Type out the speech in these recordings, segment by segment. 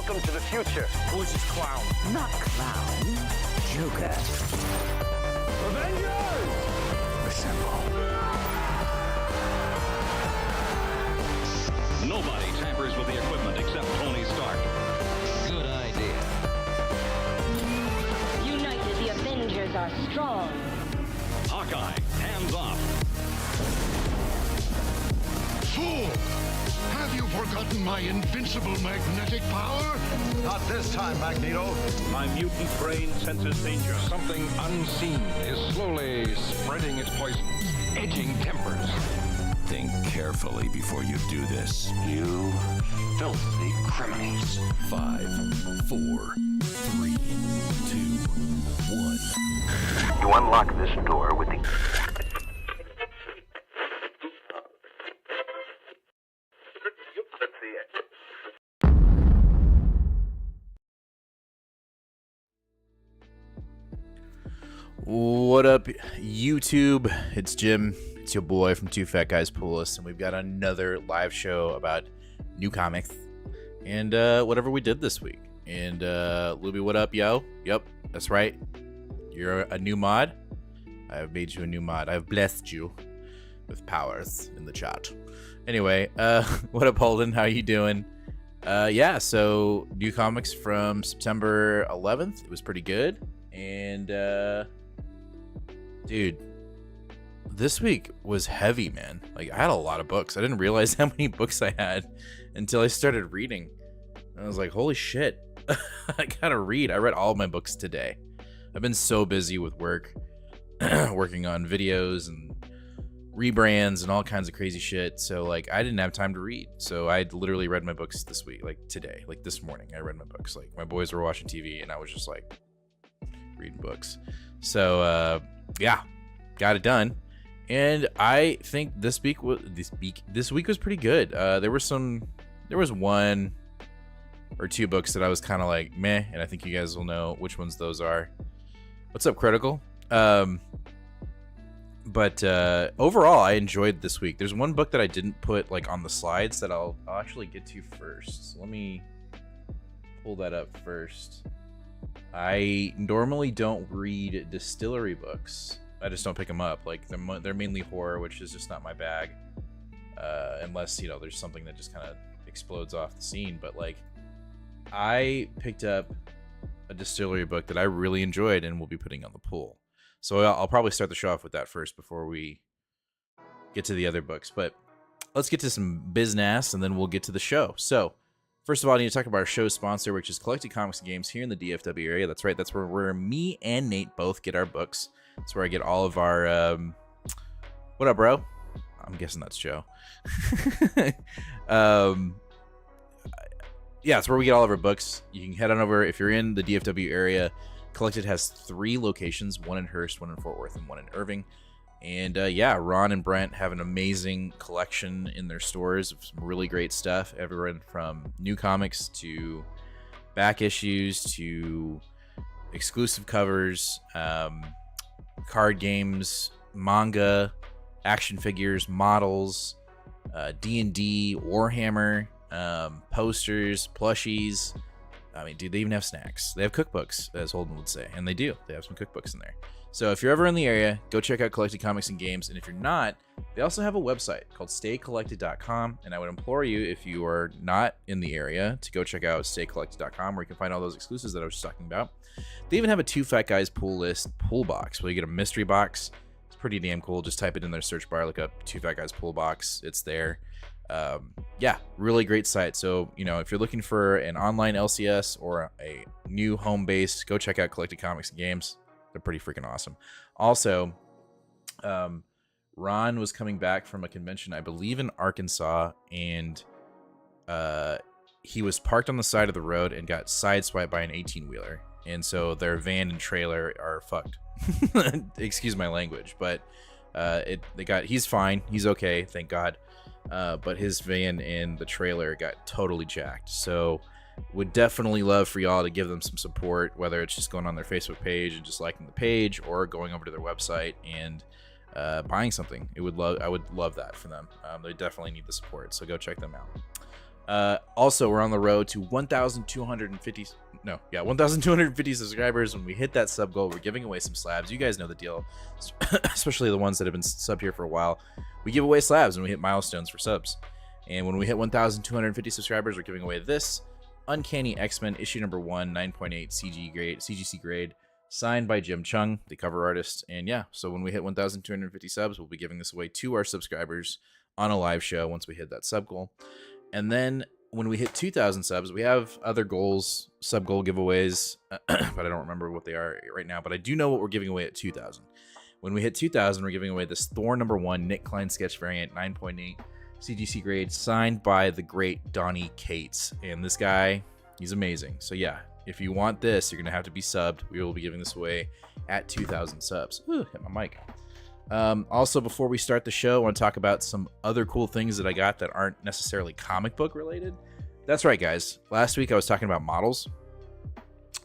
Welcome to the future. Who's this clown? Not clown. Joker. Avengers! Assemble. Nobody tampers with the equipment except Tony Stark. Good idea. United, the Avengers are strong. Hawkeye, hands off. Fool! Have you forgotten my invincible magnetic power? Not this time, Magneto. My mutant brain senses danger. Something unseen is slowly spreading its poison, edging tempers. Think carefully before you do this. You filthy criminals. 5, 4, 3, 2, 1. You unlock this door with the... What up, YouTube? It's Jim. It's your boy from Two Fat Guys Pull List, and we've got another live show about new comics and whatever we did this week. And Luby, what up, yo? Yep, that's right. You're a new mod. I have made you a new mod. I've blessed you with powers in the chat. Anyway, what up, Holden? How you doing? Yeah, so new comics from September 11th. It was pretty good. And dude, this week was heavy, man. Like, I had a lot of books. I didn't realize how many books I had until I started reading. And I was like, holy shit, I gotta read. I read all of my books today. I've been so busy with work, working on videos and rebrands and all kinds of crazy shit. So, like, I didn't have time to read. So I literally read my books this week, like today, like this morning. I read my books. Like, my boys were watching TV and I was just like reading books. So yeah, got it done. And I think this week was pretty good. There was one or two books that I was kind of like meh, and I think you guys will know which ones those are. What's up, Critical? But overall, I enjoyed this week. There's one book that I didn't put like on the slides that I'll actually get to first. So let me pull that up first. I normally don't read distillery books. I just don't pick them up. Like, they're mainly horror, which is just not my bag. Unless, you know, there's something that just kind of explodes off the scene. But, like, I picked up a distillery book that I really enjoyed and will be putting on the pool. So I'll probably start the show off with that first before we get to the other books. But let's get to some business, and then we'll get to the show. So, first of all, I need to talk about our show's sponsor, which is Collected Comics and Games here in the DFW area. That's right. That's where me and Nate both get our books. That's where I get all of our... What up, bro? I'm guessing that's Joe. Yeah, it's where we get all of our books. You can head on over. If you're in the DFW area, Collected has 3 locations, one in Hearst, one in Fort Worth, and one in Irving. And yeah, Ron and Brent have an amazing collection in their stores of some really great stuff. Everyone from new comics to back issues to exclusive covers, card games, manga, action figures, models, D&D, Warhammer, posters, plushies. I mean, dude, they even have snacks. They have cookbooks, as Holden would say. And they do. They have some cookbooks in there. So if you're ever in the area, go check out Collected Comics and Games. And if you're not, they also have a website called staycollected.com. And I would implore you, if you are not in the area, to go check out staycollected.com, where you can find all those exclusives that I was just talking about. They even have a Two Fat Guys Pool List pool box, where you get a mystery box. It's pretty damn cool. Just type it in their search bar, look up Two Fat Guys Pool Box. It's there. Yeah, really great site. So, you know, if you're looking for an online LCS or a new home base, go check out Collected Comics and Games. They're pretty freaking awesome. Also, Ron was coming back from a convention, I believe in Arkansas, and he was parked on the side of the road and got sideswiped by an 18-wheeler. And so their van and trailer are fucked. Excuse my language, but he's fine. He's okay, thank God. But his van and the trailer got totally jacked. So would definitely love for y'all to give them some support, whether it's just going on their Facebook page and just liking the page, or going over to their website and buying something. I would love that for them. They definitely need the support, so go check them out. Also, we're on the road to 1,250. No, yeah, 1,250 subscribers. When we hit that sub goal, we're giving away some slabs. You guys know the deal, especially the ones that have been subbed here for a while. We give away slabs when we hit milestones for subs. And when we hit 1,250 subscribers, we're giving away this Uncanny X-Men issue number 1, 9.8 CGC grade, signed by Jim Chung, the cover artist. And yeah, so when we hit 1,250 subs, we'll be giving this away to our subscribers on a live show once we hit that sub goal. And then when we hit 2,000 subs, we have other goals, sub goal giveaways, but I don't remember what they are right now. But I do know what we're giving away at 2,000. When we hit 2,000, we're giving away this Thor number 1 Nick Klein sketch variant, 9.8 CGC grade, signed by the great Donny Cates. And this guy, he's amazing. So yeah, if you want this, you're gonna have to be subbed. We will be giving this away at 2,000 subs. Ooh, hit my mic. Also, before we start the show, I want to talk about some other cool things that I got that aren't necessarily comic book related. That's right, guys. Last week I was talking about models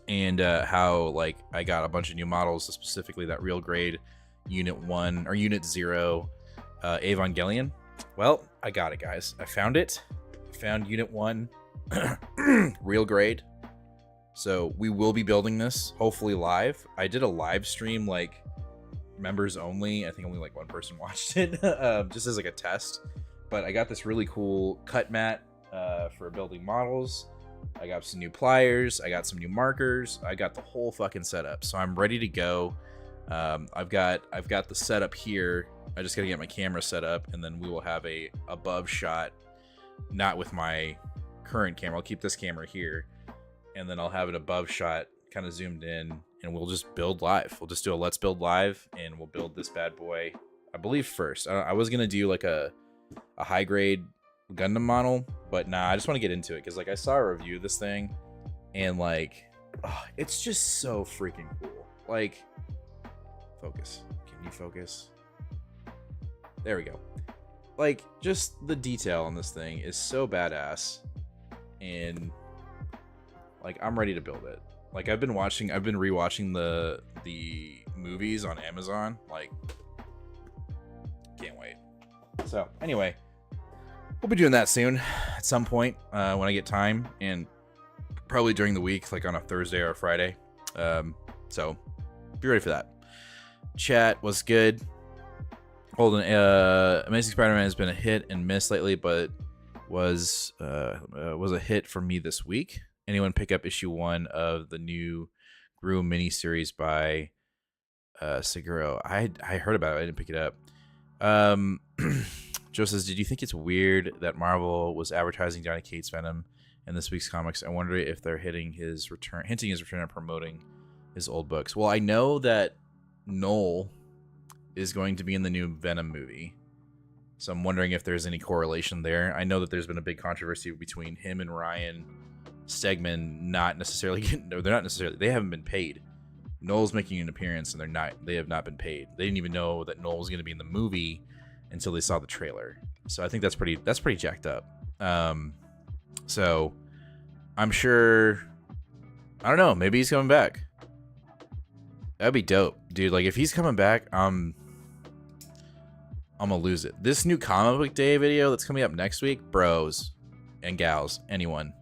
and how like I got a bunch of new models, specifically that real grade Unit 1 or Unit 0 Evangelion. Well, I got it, guys. I found it. I found Unit 1 real grade. So we will be building this, hopefully live. I did a live stream, like members only. I think only like one person watched it, just as like a test. But I got this really cool cut mat for building models. I got some new pliers. I got some new markers. I got the whole fucking setup. So I'm ready to go. I've got the setup here. I just gotta get my camera set up, and then we will have a above shot, not with my current camera. I'll keep this camera here, and then I'll have it above shot, kind of zoomed in, and we'll just build live. We'll just do a let's build live, and we'll build this bad boy, I believe, first. I was gonna do like a high grade Gundam model, but nah, I just want to get into it because like I saw a review of this thing, and like, oh, it's just so freaking cool. Like, focus. Can you focus? There we go. Like, just the detail on this thing is so badass, and like I'm ready to build it. Like I've been rewatching the movies on Amazon. Like, can't wait. So anyway, we'll be doing that soon at some point when I get time, and probably during the week, like on a Thursday or a Friday. So be ready for that. Chat was good. Holden, Amazing Spider-Man has been a hit and miss lately, but was a hit for me this week. Anyone pick up issue 1 of the new Gru miniseries by Seguro? I heard about it. I didn't pick it up. Joe says, did you think it's weird that Marvel was advertising Donny Cates' Venom in this week's comics? I wonder if they're hinting his return and promoting his old books. Well, I know that Noel is going to be in the new Venom movie, so I'm wondering if there's any correlation there. I know that there's been a big controversy between him and Ryan Stegman not necessarily getting, no, they haven't been paid. Noel's making an appearance and they have not been paid. They didn't even know that Noel was going to be in the movie until they saw the trailer. So I think that's pretty jacked up. So I'm sure, I don't know, maybe he's coming back. That'd be dope, dude. Like if he's coming back, I'm gonna lose it. This new comic book day video that's coming up next week, bros and gals, anyone,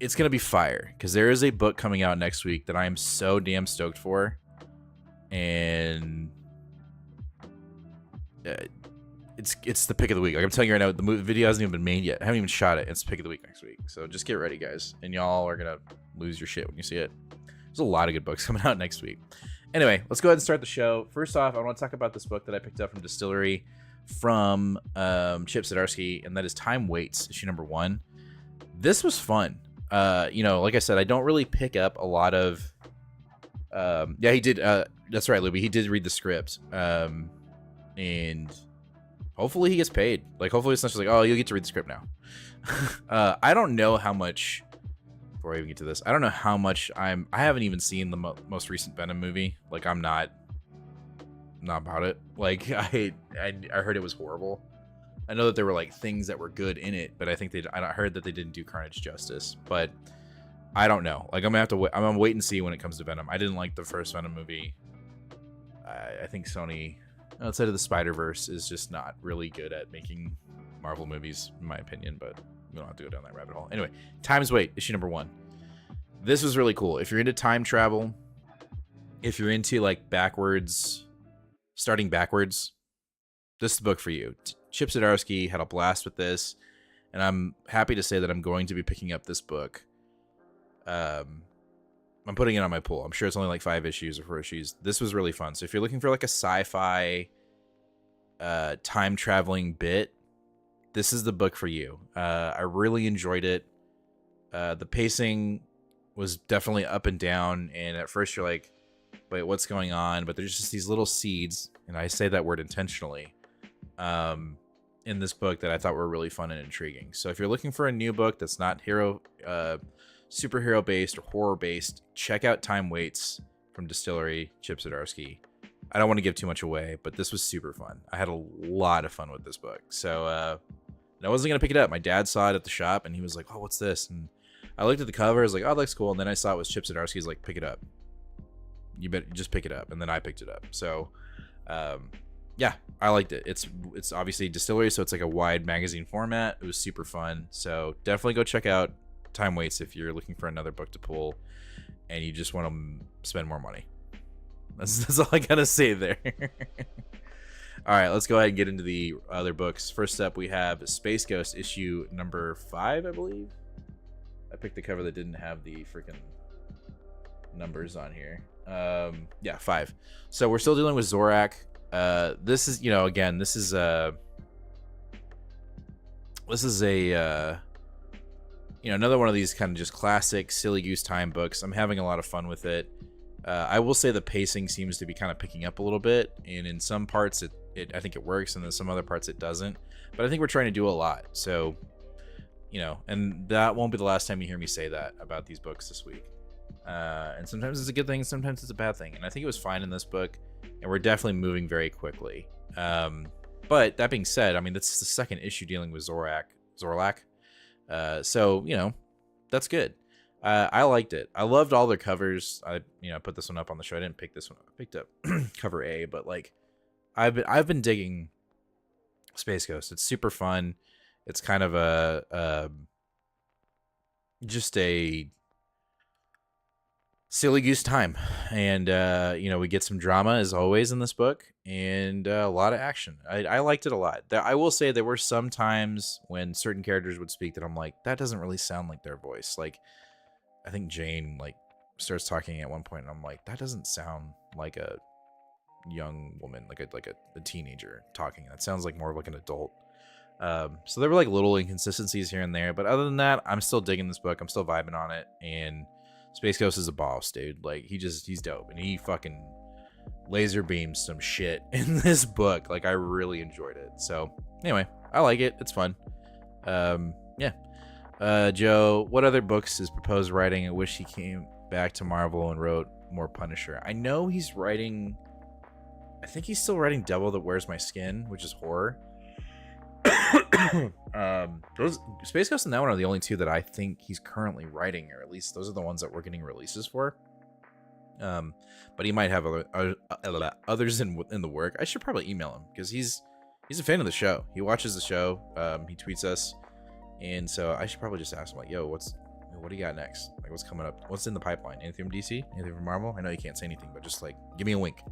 it's gonna be fire because there is a book coming out next week that I am so damn stoked for, and it's the pick of the week. Like I'm telling you right now, the video hasn't even been made yet. I haven't even shot it. It's the pick of the week next week, so just get ready, guys, and y'all are gonna lose your shit when you see it. There's a lot of good books coming out next week. Anyway, let's go ahead and start the show. First off, I want to talk about this book that I picked up from Distillery from Chip Zdarsky, and that is Time Waits, issue number 1. This was fun. You know, like I said, I don't really pick up a lot of... yeah, he did. That's right, Luby. He did read the script. And hopefully he gets paid. Like, hopefully it's not just like, oh, you'll get to read the script now. I don't know how much... Before I even get to this, I don't know how much I haven't even seen the most recent Venom movie. Like I'm not about it. Like I heard it was horrible. I know that there were like things that were good in it, but I think I heard that they didn't do Carnage justice. But I don't know. Like I'm gonna wait and see when it comes to Venom. I didn't like the first Venom movie. I think Sony, outside of the Spider-Verse, is just not really good at making Marvel movies, in my opinion. But we don't have to go down that rabbit hole. Anyway, Time's Wait, issue number 1. This was really cool. If you're into time travel, if you're into like starting backwards, this is the book for you. Chip Zdarsky had a blast with this, and I'm happy to say that I'm going to be picking up this book. I'm putting it on my pull. I'm sure it's only like 5 issues or 4 issues. This was really fun. So if you're looking for like a sci-fi time traveling bit, this is the book for you. I really enjoyed it. The pacing was definitely up and down, and at first you're like, wait, what's going on? But there's just these little seeds, and I say that word intentionally, in this book that I thought were really fun and intriguing. So if you're looking for a new book that's not superhero based or horror based, check out Time Waits from Distillery, Chip Zdarsky. I don't want to give too much away, but this was super fun. I had a lot of fun with this book. So I wasn't gonna pick it up. My dad saw it at the shop, and he was like, "Oh, what's this?" And I looked at the cover. I was like, "Oh, that looks cool." And then I saw it was Chip Zdarsky's. Like, pick it up. You better just pick it up. And then I picked it up. So, yeah, I liked it. It's obviously Distillery, so it's like a wide magazine format. It was super fun. So definitely go check out Time Waits if you're looking for another book to pull, and you just want to spend more money. That's all I gotta say there. All right, let's go ahead and get into the other books. First up, we have Space Ghost issue number 5, I believe. I picked the cover that didn't have the freaking numbers on here. Yeah, 5. So we're still dealing with Zorak. This is, again, this is a another one of these kind of just classic silly goose time books. I'm having a lot of fun with it. I will say the pacing seems to be kind of picking up a little bit, and in some parts I think it works, and in some other parts it doesn't. But I think we're trying to do a lot. So, and that won't be the last time you hear me say that about these books this week. And sometimes it's a good thing, sometimes it's a bad thing. And I think it was fine in this book, and we're definitely moving very quickly. But that being said, I mean, that's the second issue dealing with Zorlak. So, that's good. I liked it. I loved all their covers. I put this one up on the show. I didn't pick this one up. I picked up cover A, but like I've been digging Space Ghost. It's super fun. It's kind of just a silly goose time, and we get some drama as always in this book, and a lot of action. I liked it a lot. I will say there were some times when certain characters would speak that I'm like, that doesn't really sound like their voice. Like, I think Jane starts talking at one point, and I'm like, that doesn't sound like a young woman, like a teenager talking. That sounds like more of like an adult. So there were like little inconsistencies here and there, but other than that, I'm still digging this book. I'm still vibing on it, and Space Ghost is a boss, dude. Like, he's dope, and he fucking laser beams some shit in this book. Like, I really enjoyed it. So anyway, I like it. It's fun. Yeah. Joe, what other books is proposed writing? I wish he came back to Marvel and wrote more Punisher. I know he's writing, I think he's still writing Devil That Wears My Skin, which is horror. Those Space Ghost and that one are the only two that I think he's currently writing, or at least those are the ones that we're getting releases for. But he might have others in the work. I should probably email him, because he's a fan of the show. He watches the show. He tweets us, and so I should probably just ask him, like, yo, what do you got next? Like, what's coming up? What's in the pipeline? Anything from DC? Anything from Marvel? I know you can't say anything, but just like, give me a wink.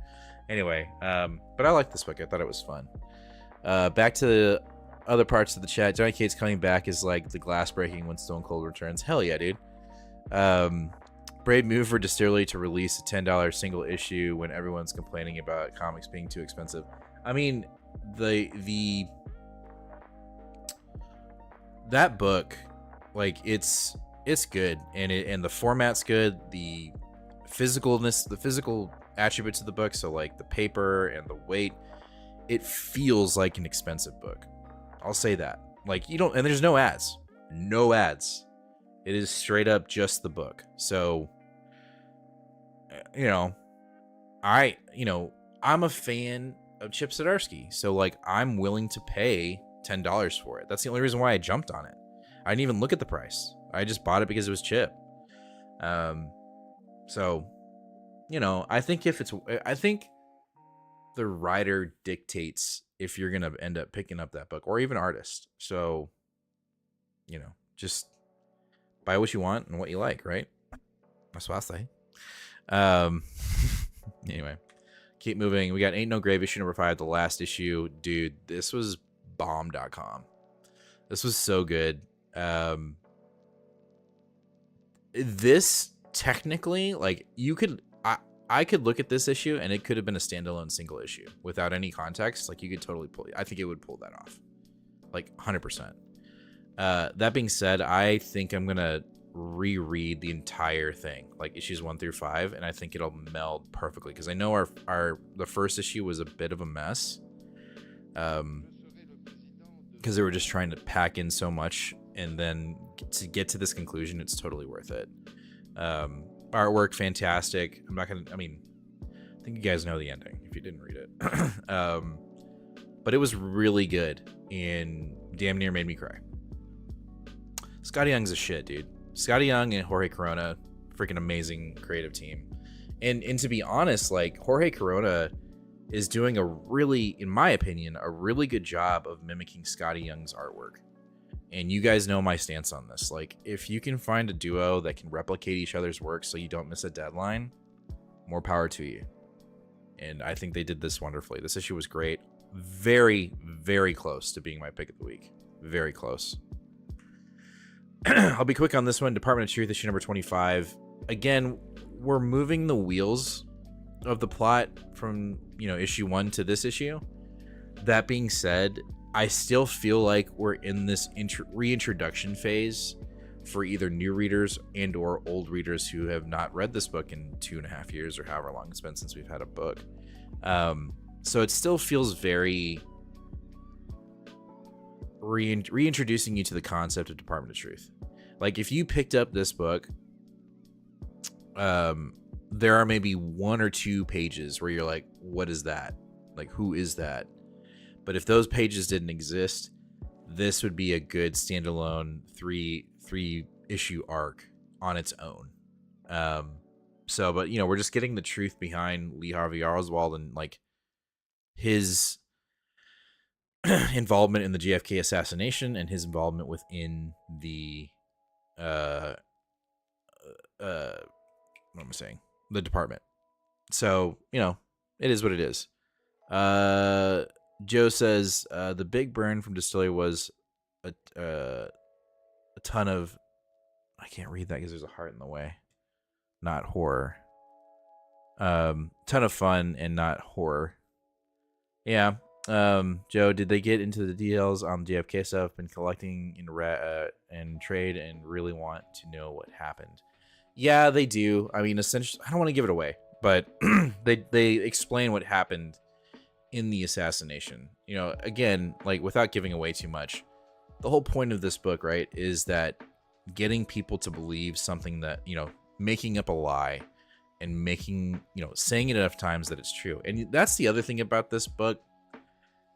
Anyway, but I like this book. I thought it was fun. Back to the other parts of the chat. Johnny Cates coming back is like the glass breaking when Stone Cold returns. Hell yeah, dude. Brave move for Distillery to release a $10 single issue when everyone's complaining about comics being too expensive. I mean, that book, like, it's good, and the format's good. The physical attributes of the book, so like the paper and the weight, it feels like an expensive book. I'll say that. Like, you don't, and there's no ads. It is straight up just the book. So, I'm a fan of Chip Zdarsky. So, like, I'm willing to pay $10 for it. That's the only reason why I jumped on it. I didn't even look at the price. I just bought it because it was Chip. So, I think the writer dictates if you're going to end up picking up that book, or even artist. So, just buy what you want and what you like, right? That's what I say. Anyway, keep moving. We got Ain't No Grave issue number 5, the last issue. Dude, this was bomb.com. This was so good. This technically, like, you could, I could look at this issue and it could have been a standalone single issue without any context. Like, you could totally pull, I think it would pull that off, like 100%. That being said, I think I'm gonna reread the entire thing, like issues 1 through 5, and I think it'll meld perfectly, because I know the first issue was a bit of a mess, because they were just trying to pack in so much, and then to get to this conclusion, it's totally worth it. Artwork fantastic. I think you guys know the ending if you didn't read it. But it was really good and damn near made me cry. Scotty Young's a shit, dude. Scotty Young and Jorge Corona, freaking amazing creative team. And to be honest, like, Jorge Corona is doing a really, in my opinion, a really good job of mimicking Scotty Young's artwork. And you guys know my stance on this. Like, if you can find a duo that can replicate each other's work so you don't miss a deadline, more power to you. And I think they did this wonderfully. This issue was great. Very, very close to being my pick of the week. Very close. I'll be quick on this one. Department of Truth, issue number 25. Again, we're moving the wheels of the plot from, issue 1 to this issue. That being said, I still feel like we're in this reintroduction phase for either new readers and or old readers who have not read this book in 2.5 years or however long it's been since we've had a book. So it still feels very reintroducing you to the concept of Department of Truth. Like, if you picked up this book, there are maybe 1 or 2 pages where you're like, what is that? Like, who is that? But if those pages didn't exist, this would be a good standalone three issue arc on its own. But we're just getting the truth behind Lee Harvey Oswald and like his involvement in the JFK assassination and his involvement within the what am I saying? The department. So, it is what it is. Joe says the big burn from Distillery was a ton of, I can't read that because there's a heart in the way, not horror. Ton of fun and not horror. Yeah. Joe, did they get into the details on the JFK stuff? Been collecting in trade and really want to know what happened. Yeah, they do. I mean, essentially, I don't want to give it away, but they explain what happened in the assassination. Again, like, without giving away too much, the whole point of this book, right, is that getting people to believe something that, making up a lie and making, saying it enough times that it's true. And that's the other thing about this book,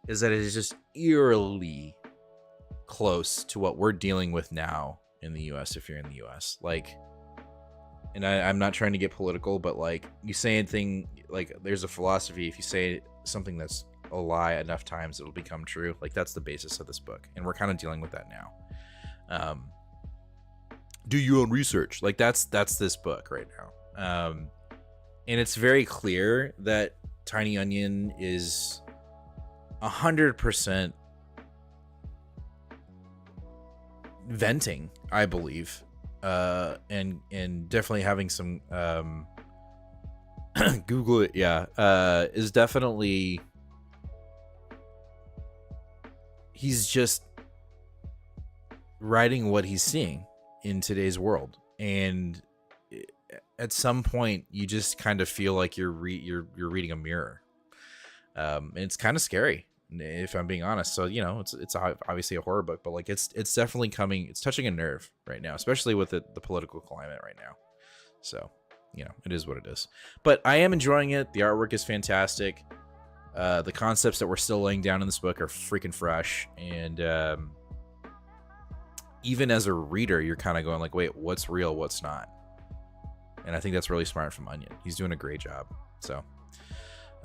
is that it is just eerily close to what we're dealing with now in the US, if you're in the US. Like, and I'm not trying to get political, but like, you say anything, like, there's a philosophy, if you say something that's a lie enough times, it'll become true. Like, that's the basis of this book, and we're kind of dealing with that now. Do your own research. Like, that's this book right now. And it's very clear that Tiny Onion is 100% venting, I believe, and definitely having some Google it, is definitely, he's just writing what he's seeing in today's world, and at some point you just kind of feel like you're reading a mirror, and it's kind of scary, if I'm being honest. So it's obviously a horror book, but like, it's definitely it's touching a nerve right now, especially with the political climate right now. So it is what it is. But I am enjoying it. The artwork is fantastic. The concepts that we're still laying down in this book are freaking fresh, and even as a reader, you're kind of going like, wait, what's real, what's not? And I think that's really smart from Onion. He's doing a great job. So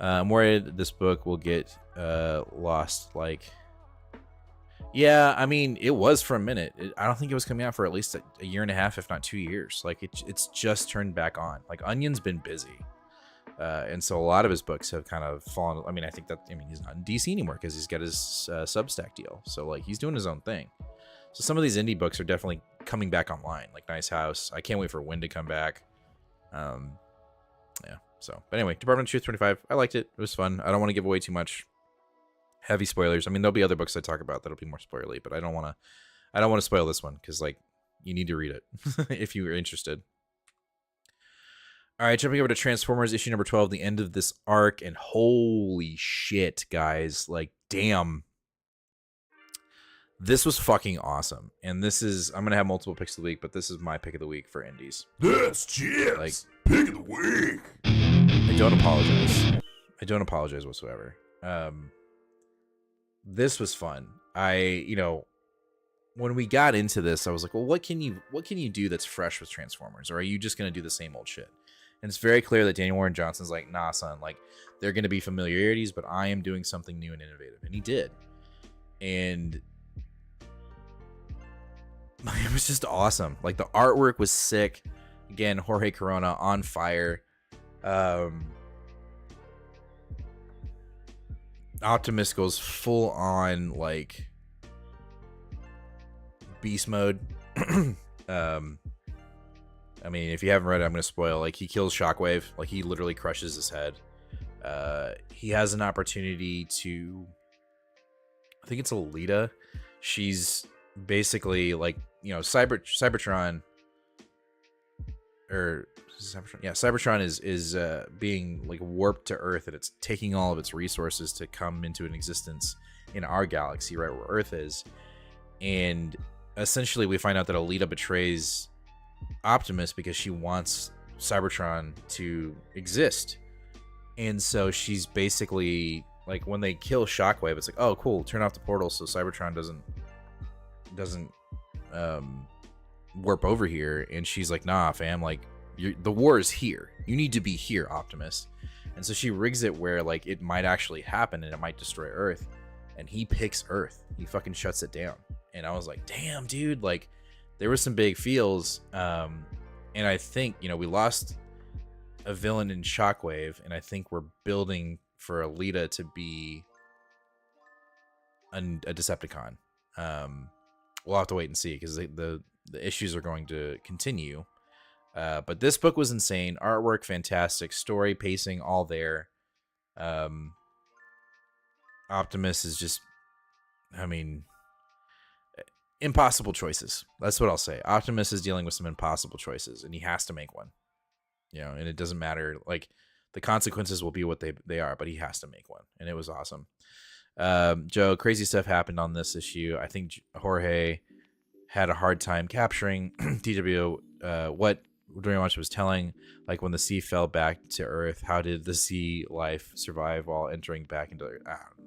I'm worried this book will get lost. Like, Yeah, I mean, it was for a minute. I don't think it was coming out for at least a year and a half, if not 2 years. Like it's just turned back on. Like Onion's been busy, and so a lot of his books have kind of fallen. I mean, he's not in DC anymore because he's got his Substack deal. So like he's doing his own thing. So some of these indie books are definitely coming back online, like Nice House. I can't wait for Win to come back. Yeah. So, but anyway, Department of Truth 25. I liked it. It was fun. I don't want to give away too much. Heavy spoilers. I mean, there'll be other books I talk about that'll be more spoilery, but I don't want to spoil this one because like you need to read it if you are interested. All right, jumping over to Transformers issue number 12, the end of this arc, and holy shit, guys, like damn, this was fucking awesome. And this is, I'm gonna have multiple picks of the week, but this is my pick of the week for indies. That's Chip's like pick of the week. I don't apologize. I don't apologize whatsoever. This was fun. When we got into this, I was like, well, what can you do that's fresh with Transformers? Or are you just going to do the same old shit? And it's very clear that Daniel Warren Johnson's like, nah, son, like, there are going to be familiarities, but I am doing something new and innovative. And he did. And it was just awesome. Like, the artwork was sick. Again, Jorge Corona on fire. Optimus goes full on like beast mode. I mean, if you haven't read it, I'm gonna spoil. Like, he kills Shockwave. Like, he literally crushes his head. He has an opportunity to, I think it's Alita. She's basically like, Cybertron, or Cybertron, yeah, Cybertron is being like warped to Earth, and it's taking all of its resources to come into an existence in our galaxy, right where Earth is. And essentially, we find out that Alita betrays Optimus because she wants Cybertron to exist. And so she's basically like, when they kill Shockwave, it's like, oh, cool, turn off the portal so Cybertron doesn't warp over here. And she's like, nah, fam, like, the war is here. You need to be here, Optimus. And so she rigs it where like it might actually happen and it might destroy Earth. And he picks Earth. He fucking shuts it down. And I was like, damn, dude, like there was some big feels. And I think, we lost a villain in Shockwave, and I think we're building for Alita to be a Decepticon. We'll have to wait and see because the issues are going to continue. But this book was insane. Artwork, fantastic. Story, pacing, all there. Optimus is just, impossible choices. That's what I'll say. Optimus is dealing with some impossible choices, and he has to make one. And it doesn't matter. Like, the consequences will be what they are, but he has to make one. And it was awesome. Joe, crazy stuff happened on this issue. I think Jorge had a hard time capturing DW, what Dwayne Watch was telling, like when the sea fell back to Earth, how did the sea life survive while entering back into Earth? I don't know.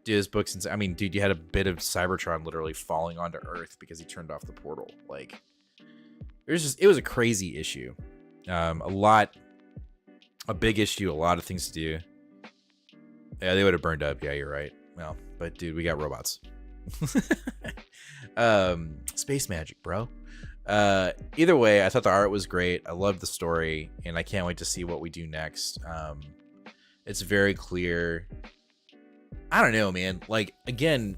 Dude, this book's insane. Dude, you had a bit of Cybertron literally falling onto Earth because he turned off the portal. Like, it was a crazy issue. A big issue, a lot of things to do. Yeah, they would have burned up. Yeah, you're right. Well, but dude, we got robots. Space magic, bro. Either way, I thought the art was great. I loved the story, and I can't wait to see what we do next. It's very clear. I don't know, man. Like, again,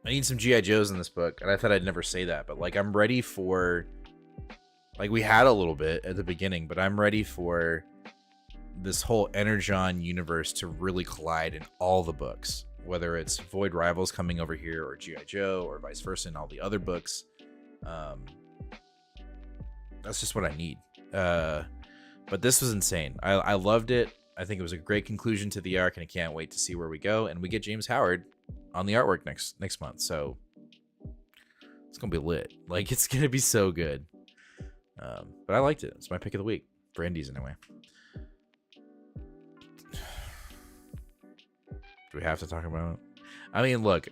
I need some G.I. Joes in this book, and I thought I'd never say that, but like, I'm ready for, like, we had a little bit at the beginning, but I'm ready for this whole Energon universe to really collide in all the books, whether it's Void Rivals coming over here, or G.I. Joe, or vice versa in all the other books. That's just what I need. But this was insane. I loved it. I think it was a great conclusion to the arc, and I can't wait to see where we go. And we get James Howard on the artwork next month, so it's gonna be lit. Like, it's gonna be so good. But I liked it. It's my pick of the week for indies, anyway. Do we have to talk about it? Look,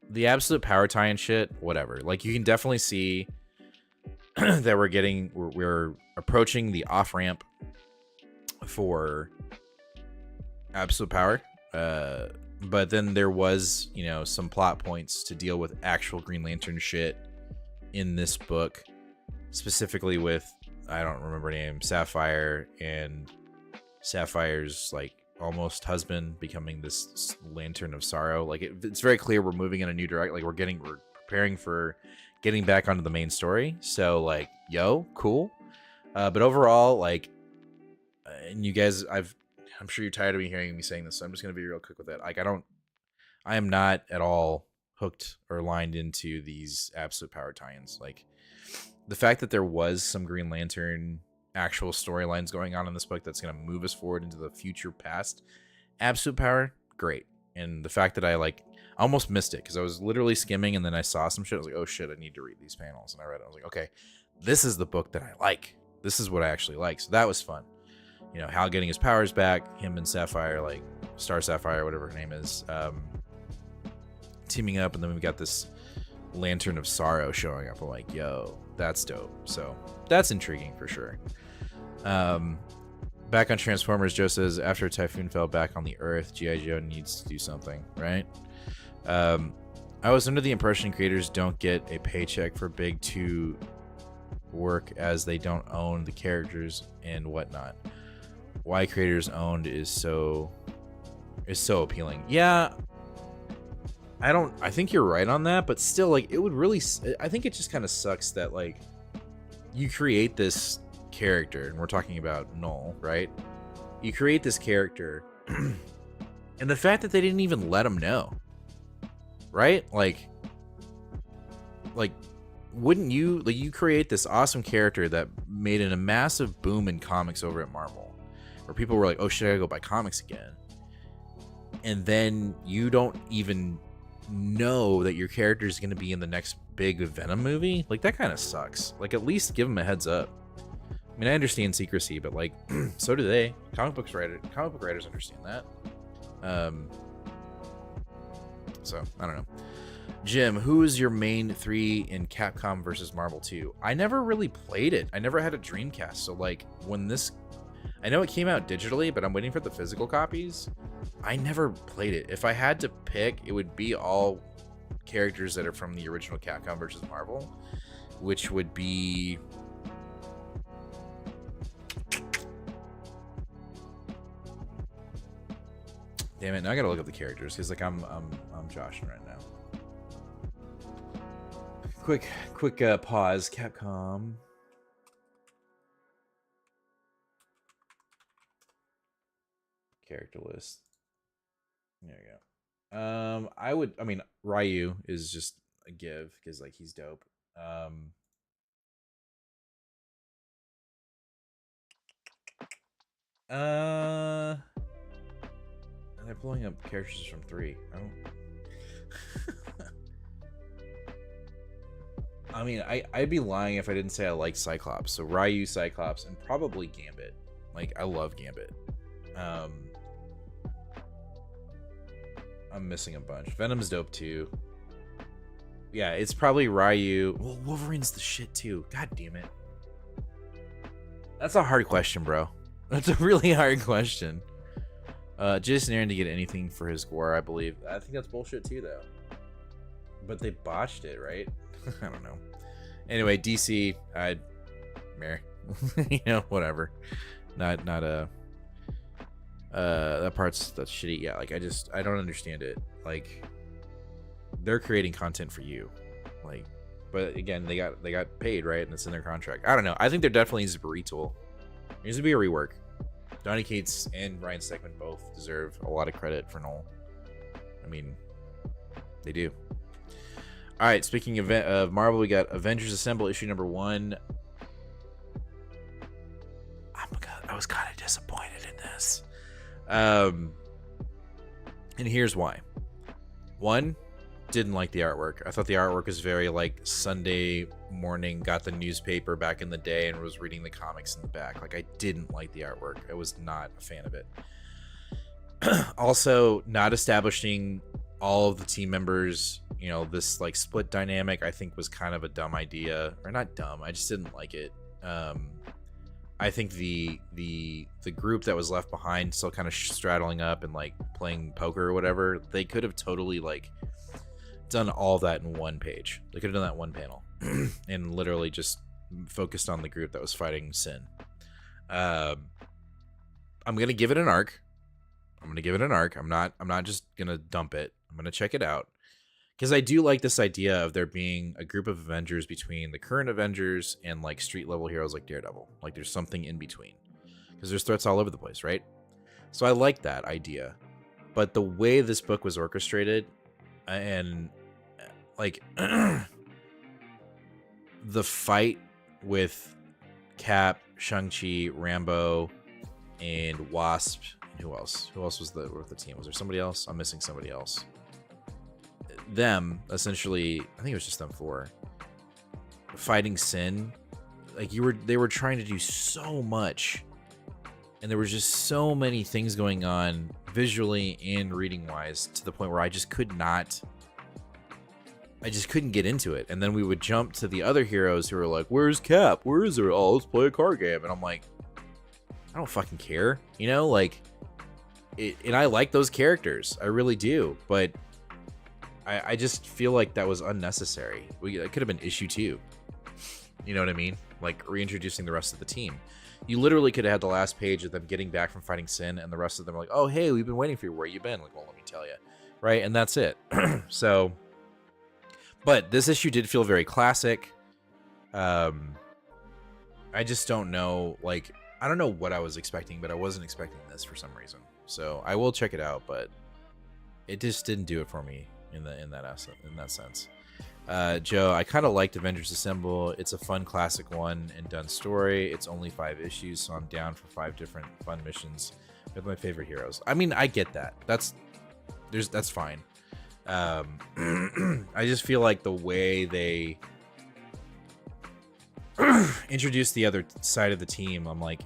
the absolute power tie and shit, whatever. Like, you can definitely see that we're approaching the off ramp for absolute power. But then there was, you know, some plot points to deal with actual Green Lantern shit in this book, specifically with, I don't remember her name, Sapphire, and Sapphire's like almost husband becoming this Lantern of Sorrow. Like it's very clear we're moving in a new direction. Like we're preparing for getting back onto the main story. So like, yo, cool. But overall, like, and you guys, I'm sure you're tired of me hearing me saying this, so I'm just gonna be real quick with it. Like I am not at all hooked or lined into these absolute power tie-ins. Like the fact that there was some Green Lantern actual storylines going on in this book that's going to move us forward into the future past absolute power, great. And the fact that I almost missed it because I was literally skimming and then I saw some shit. I was like, oh shit, I need to read these panels. And I read it. I was like, okay, this is the book that I like. This is what I actually like. So that was fun. You know, Hal getting his powers back, him and Sapphire, like Star Sapphire, whatever her name is, teaming up. And then we got this Lantern of Sorrow showing up. I'm like, yo, that's dope. So that's intriguing for sure. Back on Transformers, Joe says, after a typhoon fell back on the Earth, G.I. Joe needs to do something, right? I was under the impression creators don't get a paycheck for Big 2 work as they don't own the characters and whatnot. Why creators owned is so appealing. Yeah, I think you're right on that, but still, like, it would really, I think it just kind of sucks that, like, you create this character, and we're talking about Null, right? You create this character, and the fact that they didn't even let him know, right? Like, wouldn't you, like, you create this awesome character that made a massive boom in comics over at Marvel, where people were like, oh shit, I gotta go buy comics again, and then you don't even know that your character is going to be in the next big Venom movie. Like, that kind of sucks. Like, at least give them a heads up. I mean, I understand secrecy, but like, so do they. Comic book writers understand that. So I don't know. Jim, who is your main 3 in Capcom versus Marvel 2? I never really played it. I never had a Dreamcast, so like when this, I know it came out digitally, but I'm waiting for the physical copies. I never played it. If I had to pick, it would be all characters that are from the original Capcom versus Marvel, which would be damn it, now I gotta look up the characters because like I'm joshing right now. Quick pause. Capcom. Character list. There you go. I mean, Ryu is just a give because like he's dope. They're pulling up characters from 3. I mean, I'd be lying if I didn't say I like Cyclops. So Ryu, Cyclops, and probably Gambit. Like, I love Gambit. I'm missing a bunch. Venom's dope too. Yeah, it's probably Ryu. Well, Wolverine's the shit too. God damn it. That's a hard question, bro. That's a really hard question. Jason Aaron to get anything for his gore, I believe. I think that's bullshit too, though. But they botched it, right? I don't know. Anyway, DC, you know, whatever. Not that part's that's shitty. Yeah, like I don't understand it. Like, they're creating content for you, like, but again, they got paid, right? And it's in their contract. I don't know. I think there definitely needs to be a retool. There needs to be a rework. Donny Cates and Ryan Stegman both deserve a lot of credit for Null. I mean, they do. All right, speaking of Marvel, we got Avengers Assemble issue number 1. I was kind of disappointed in this. And here's why. 1, didn't like the artwork. I thought the artwork was very like Sunday morning, got the newspaper back in the day and was reading the comics in the back. Like, I didn't like the artwork. I was not a fan of it. Also, not establishing all of the team members, you know, this like split dynamic, I think was kind of a dumb idea. Or not dumb, I just didn't like it. I think the group that was left behind, still kind of straddling up and like playing poker or whatever, they could have totally like done all that in one page. They could have done that in one panel and literally just focused on the group that was fighting Sin. I'm gonna give it an arc. I'm not just gonna dump it. I'm gonna check it out because I do like this idea of there being a group of Avengers between the current Avengers and like street level heroes like Daredevil. Like there's something in between because there's threats all over the place, right? So I like that idea, but the way this book was orchestrated and like the fight with Cap, Shang-Chi, Rambo, and Wasp. Who else? Who else was the team? Was there somebody else? I'm missing somebody else. Them, essentially, I think it was just them four. Fighting Sin. Like they were trying to do so much. And there was just so many things going on visually and reading wise to the point where I just couldn't get into it. And then we would jump to the other heroes who were like, where's Cap? Where is it? Oh, let's play a card game. And I'm like, I don't fucking care. You know, like, and I like those characters. I really do. But I just feel like that was unnecessary. It could have been issue 2. You know what I mean? Like reintroducing the rest of the team. You literally could have had the last page of them getting back from fighting Sin, and the rest of them are like, oh, hey, we've been waiting for you. Where you been? Like, well, let me tell you. Right? And that's it. So, but this issue did feel very classic. I just don't know. Like, I don't know what I was expecting, but I wasn't expecting this for some reason. So I will check it out, but it just didn't do it for me in that sense. Joe, I kind of liked Avengers Assemble. It's a fun classic one and done story. It's only 5 issues, so I'm down for 5 different fun missions with my favorite heroes. I mean, I get that. That's fine. I just feel like the way they introduced the other side of the team, I'm like,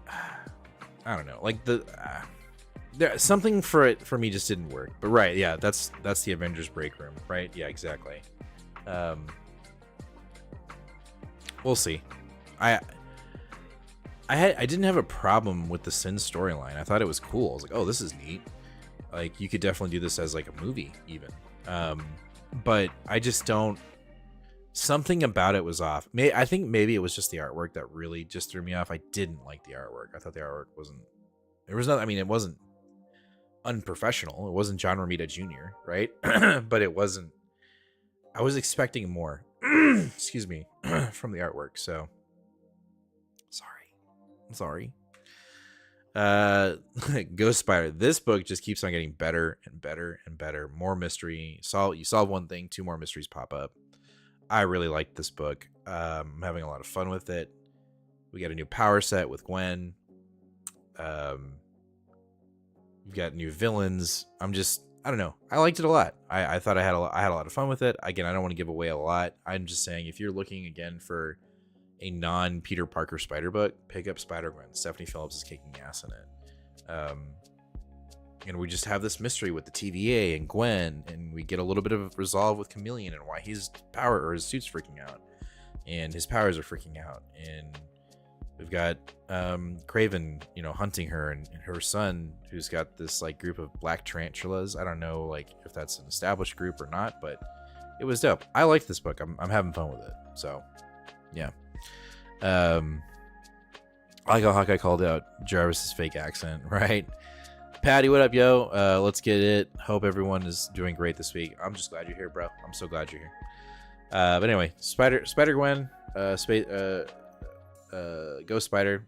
I don't know. Like there something for me just didn't work. But right, yeah, that's the Avengers break room, right? Yeah, exactly. We'll see. I didn't have a problem with the Sin storyline. I thought it was cool. I was like, oh, this is neat. Like, you could definitely do this as like a movie even. But I just don't. Something about it was off. I think maybe it was just the artwork that really just threw me off. I didn't like the artwork. I thought the artwork wasn't. There was not. I mean, it wasn't unprofessional. It wasn't John Romita Jr., right? But it wasn't. I was expecting more. Excuse me, from the artwork. So sorry. Ghost Spider. This book just keeps on getting better and better and better. More mystery. You solve one thing, 2 more mysteries pop up. I really liked this book. I'm having a lot of fun with it. We got a new power set with Gwen. We've got new villains. I don't know. I liked it a lot. I thought I had a lot of fun with it. Again, I don't want to give away a lot. I'm just saying, if you're looking again for a non-Peter Parker Spider book, pick up Spider-Gwen. Stephanie Phillips is kicking ass in it. And we just have this mystery with the TVA and Gwen, and we get a little bit of resolve with Chameleon and why his suit's freaking out, and his powers are freaking out, and we've got Kraven, hunting her and her son, who's got this like group of black tarantulas. I don't know like if that's an established group or not, but it was dope. I liked this book. I'm having fun with it. So yeah. I like how Hawkeye called out Jarvis's fake accent, right? Patty, what up, yo? Let's get it. Hope everyone is doing great this week. I'm just glad you're here, bro. I'm so glad you're here. But anyway, Spider-Gwen, Ghost Spider,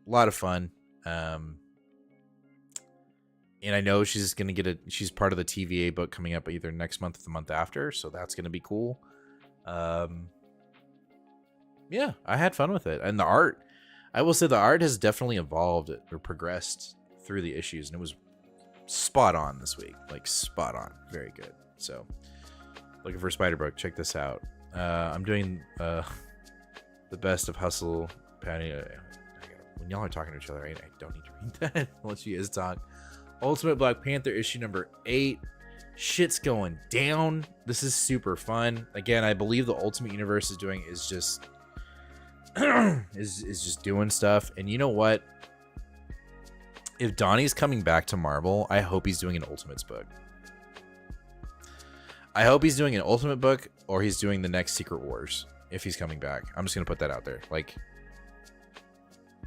a lot of fun. And I know she's gonna she's part of the TVA book coming up either next month or the month after, so that's gonna be cool. Yeah, I had fun with it. And the art, I will say the art has definitely evolved or progressed through the issues, and it was spot on this week. Like, spot on. Very good. So, looking for Spider-Book, check this out. I'm doing the best of Hustle. Patty, when y'all are talking to each other, I don't need to read that unless you guys talk. Ultimate Black Panther issue number 8. Shit's going down. This is super fun. Again, I believe the Ultimate Universe is doing is just is just doing stuff. And you know what? If Donnie's coming back to Marvel, I hope he's doing an Ultimates book. I hope he's doing an Ultimate book, or he's doing the next Secret Wars if he's coming back. I'm just gonna put that out there. Like,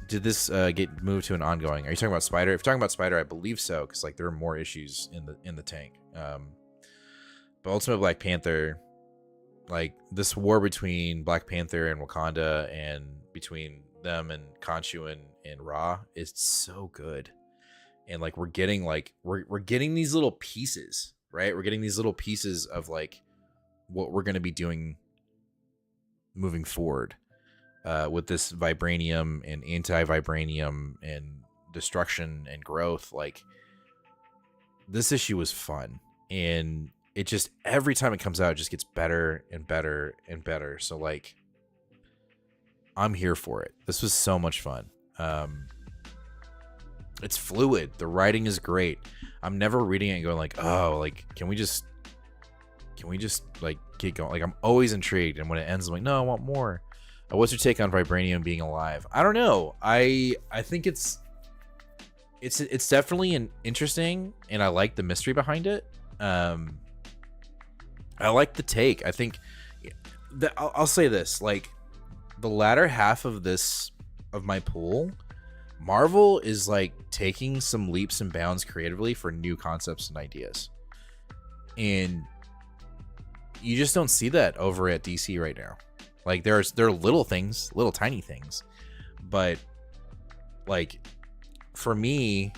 did this get moved to an ongoing? Are you talking about Spider? If you're talking about Spider, I believe so, because like there are more issues in the tank. But Ultimate Black Panther, like this war between Black Panther and Wakanda, and between them and Khonshu and Ra, is so good. And like we're getting these little pieces, right? We're getting these little pieces of like what we're gonna be doing moving forward. With this vibranium and anti-vibranium and destruction and growth. Like, this issue was fun, and it just, every time it comes out, it just gets better and better and better. So like, I'm here for it. This was so much fun. It's fluid. The writing is great. I'm never reading it and going like, oh, like, can we just like get going? Like, I'm always intrigued, and when it ends, I'm like, no, I want more. What's your take on vibranium being alive? I don't know. I think it's definitely an interesting, and I like the mystery behind it. I like the take. I think I'll say this, like the latter half of my pool, Marvel is like taking some leaps and bounds creatively for new concepts and ideas, and you just don't see that over at DC right now. Like there are little things, little tiny things, but like for me,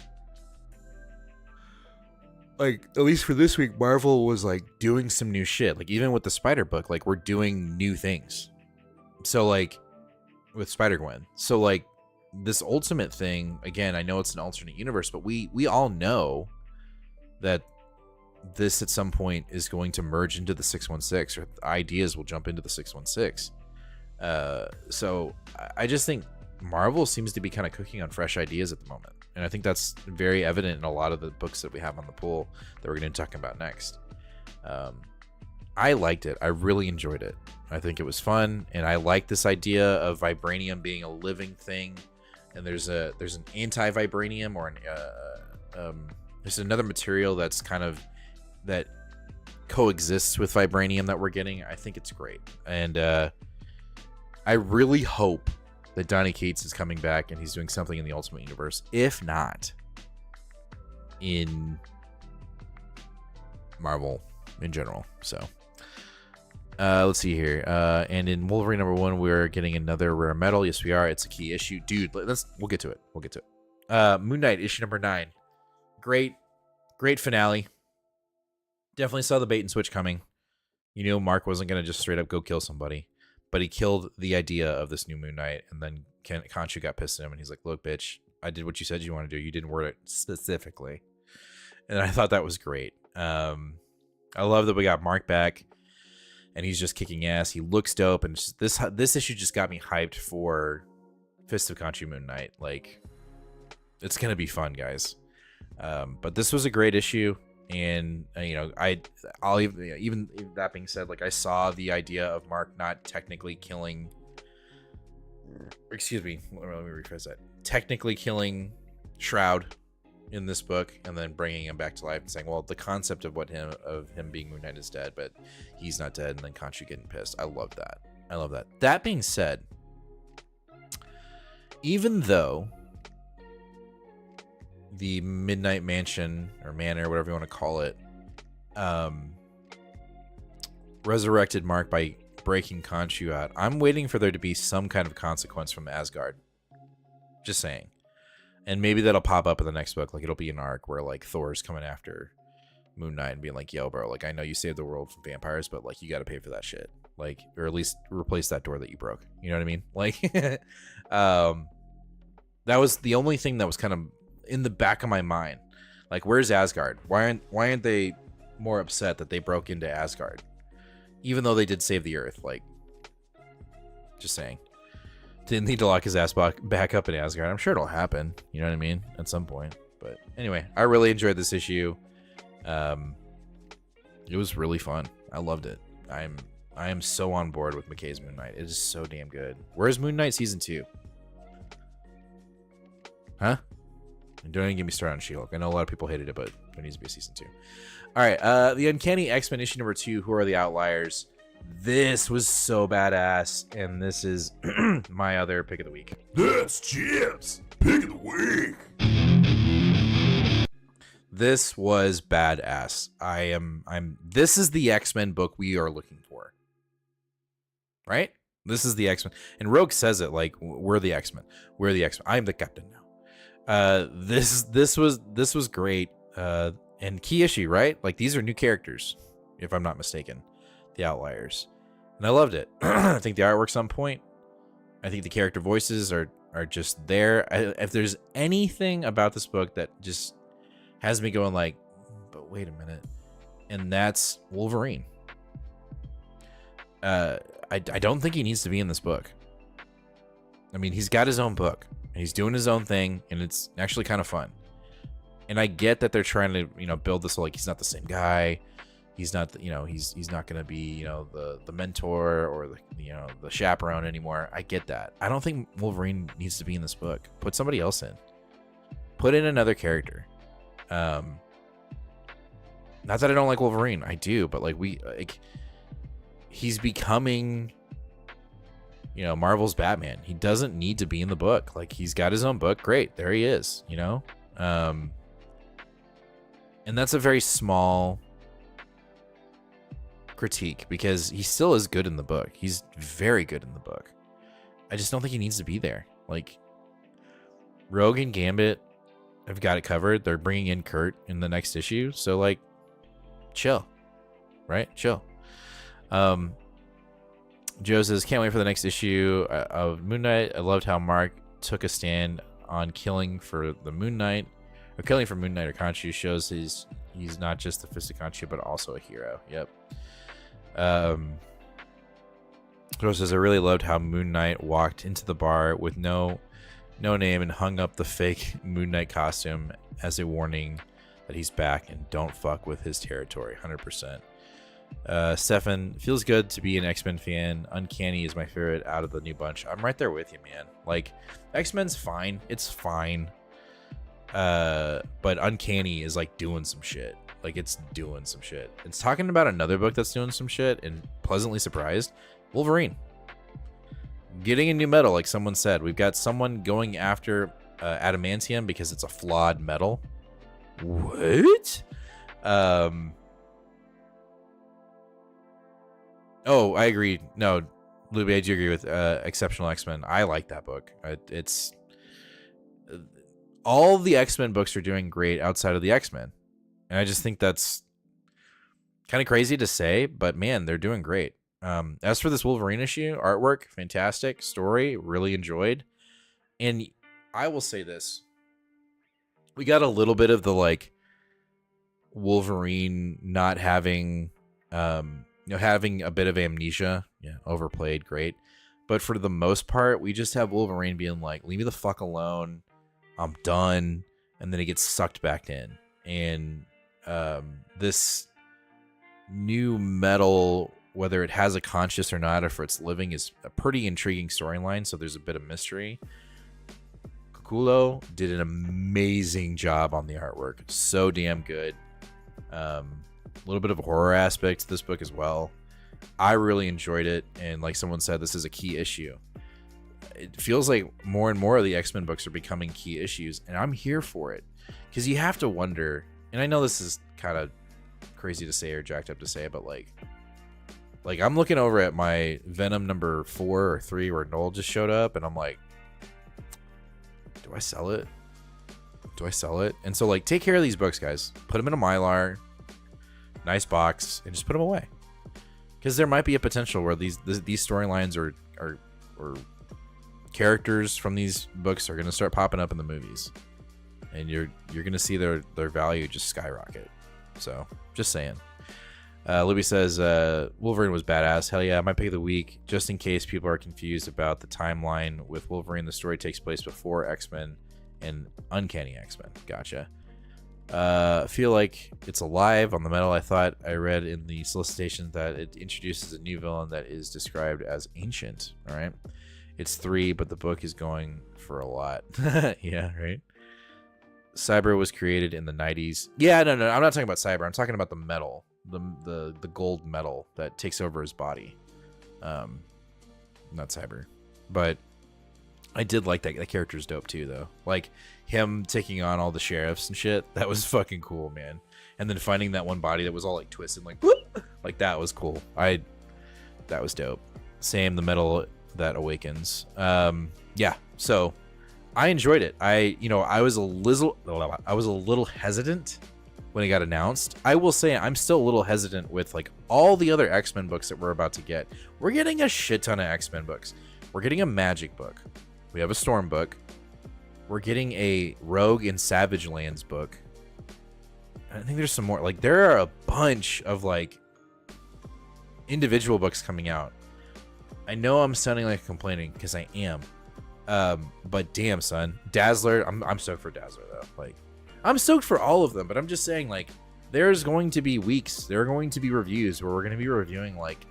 like at least for this week, Marvel was like doing some new shit. Like even with the Spider book, like we're doing new things. So like with Spider-Gwen, so like this Ultimate thing, again, I know it's an alternate universe, but we all know that this at some point is going to merge into the 616, or ideas will jump into the 616. So I just think Marvel seems to be kind of cooking on fresh ideas at the moment, and I think that's very evident in a lot of the books that we have on the pool that we're going to talk about next. I liked it. I really enjoyed it. I think it was fun, and I like this idea of vibranium being a living thing, and there's an anti-vibranium, or there's another material that's kind of that coexists with vibranium that we're getting. I think it's great, and I really hope that Donny Cates is coming back and he's doing something in the Ultimate Universe, if not in Marvel in general. So let's see here, and in Wolverine #1 we're getting another rare metal. Yes, we are. It's a key issue, dude. We'll get to it. Moon Knight issue #9. Great finale. Definitely saw the bait and switch coming. You knew Mark wasn't going to just straight up go kill somebody, but he killed the idea of this new Moon Knight, and then Khonshu got pissed at him, and he's like, look, bitch, I did what you said you want to do. You didn't word it specifically. And I thought that was great. I love that we got Mark back, and he's just kicking ass. He looks dope, and this issue just got me hyped for Fist of Khonshu Moon Knight. Like, it's going to be fun, guys. But this was a great issue. And I'll even that being said, like I saw the idea of Mark not technically killing. Excuse me, let me rephrase that. Technically killing Shroud in this book, and then bringing him back to life and saying, "Well, the concept of him being Moon Knight is dead, but he's not dead," and then Khonshu getting pissed. I love that. That being said, even though the Midnight Mansion or Manor, whatever you want to call it, resurrected Mark by breaking Khonshu out, I'm waiting for there to be some kind of consequence from Asgard. Just saying. And maybe that'll pop up in the next book. Like it'll be an arc where like Thor's coming after Moon Knight and being like, yo, bro, like I know you saved the world from vampires, but like you got to pay for that shit. Like, or at least replace that door that you broke. You know what I mean? Like, that was the only thing that was kind of in the back of my mind. Like, where's Asgard? Why aren't they more upset that they broke into Asgard, even though they did save the Earth? Like, just saying, didn't need to lock his ass back up in Asgard. I'm sure it'll happen, you know what I mean, at some point. But anyway, I really enjoyed this issue. It was really fun. I loved it. I am so on board with McKay's Moon Knight. It is so damn good. Where's Moon Knight season 2? Huh? Don't even get me started on She-Hulk. I know a lot of people hated it, but there needs to be a season 2. All right, the Uncanny X-Men issue number 2. Who are the outliers? This was so badass, and this is my other pick of the week. That's Chip's pick of the week. This was badass. This is the X-Men book we are looking for. Right? This is the X-Men. And Rogue says it like, we're the X-Men. We're the X-Men. I'm the captain now. This was great. And key issue, right? Like, these are new characters, if I'm not mistaken. The Outliers. And I loved it. I think the artwork's on point. I think the character voices are just there. If there's anything about this book that just has me going like, but wait a minute, and that's Wolverine. I don't think he needs to be in this book. I mean, he's got his own book, and he's doing his own thing, and it's actually kind of fun. And I get that they're trying to, build this like he's not the same guy. He's not, he's not going to be, the mentor or the chaperone anymore. I get that. I don't think Wolverine needs to be in this book. Put somebody else in. Put in another character. Not that I don't like Wolverine. I do, but he's becoming, Marvel's Batman. He doesn't need to be in the book. Like, he's got his own book. Great. There he is, and that's a very small critique because he still is good in the book. He's very good in the book. I just don't think he needs to be there. Like, Rogue and Gambit have got it covered. They're bringing in Kurt in the next issue. So, like, chill. Right? Chill. Joe says, can't wait for the next issue of Moon Knight. I loved how Mark took a stand on killing for the Moon Knight. Or killing for Moon Knight or Khonshu shows he's not just the Fist of Khonshu, but also a hero. Yep. Joe says, I really loved how Moon Knight walked into the bar with no name and hung up the fake Moon Knight costume as a warning that he's back and don't fuck with his territory. 100%. Stefan, feels good to be an X-Men fan. Uncanny is my favorite out of the new bunch. I'm right there with you, man. Like, X-Men's fine. It's fine. But Uncanny is like doing some shit. Like, it's doing some shit. It's talking about another book that's doing some shit and pleasantly surprised. Wolverine. Getting a new metal, like someone said. We've got someone going after adamantium because it's a flawed metal. What? Oh, I agree. No, Luby, I do agree with Exceptional X-Men. I like that book. It's all the X-Men books are doing great outside of the X-Men. And I just think that's kind of crazy to say, but man, they're doing great. As for this Wolverine issue, artwork, fantastic. Story, really enjoyed. And I will say this. We got a little bit of the, like, Wolverine not having, having a bit of amnesia. Yeah, overplayed, great. But for the most part, we just have Wolverine being like, leave me the fuck alone. I'm done. And then he gets sucked back in. And this new metal, whether it has a conscious or not, or if it's living, is a pretty intriguing storyline. So there's a bit of mystery. Kukulo did an amazing job on the artwork. So damn good. A little bit of a horror aspect to this book as well. I really enjoyed it. And like someone said, this is a key issue. It feels like more and more of the X-Men books are becoming key issues. And I'm here for it. Because you have to wonder, and I know this is kind of crazy to say or jacked up to say, but like I'm looking over at my Venom number 4 or 3 where Noel just showed up, and I'm like, do I sell it? Do I sell it? And so, like, take care of these books, guys. Put them in a Mylar, nice box, and just put them away. Because there might be a potential where these storylines or characters from these books are going to start popping up in the movies, and you're going to see their value just skyrocket. So, just saying. Libby says, Wolverine was badass. Hell yeah, my pick of the week. Just in case people are confused about the timeline with Wolverine, the story takes place before X-Men and Uncanny X-Men. Gotcha. Feel like it's alive on the metal. I thought I read in the solicitation that it introduces a new villain that is described as ancient. All right, it's 3, but the book is going for a lot. Yeah, right. Cyber was created in the 90s. Yeah, no, I'm not talking about Cyber. I'm talking about the metal, the gold metal that takes over his body. Not Cyber, but I did like that. That character's dope too, though. Like him taking on all the sheriffs and shit. That was fucking cool, man. And then finding that one body that was all like twisted, like that was cool. That was dope. Same, the metal that awakens. Yeah. So I enjoyed it. I was a little hesitant when it got announced. I will say I'm still a little hesitant with like all the other X-Men books that we're about to get. We're getting a shit ton of X-Men books. We're getting a Magic book. We have a Storm book. We're getting a Rogue and Savage Lands book. I think there's some more. Like there are a bunch of like individual books coming out. I know I'm sounding like complaining because I am. But damn, son, Dazzler. I'm stoked for Dazzler though. Like, I'm stoked for all of them. But I'm just saying, like, there's going to be weeks. There are going to be reviews where we're going to be reviewing like,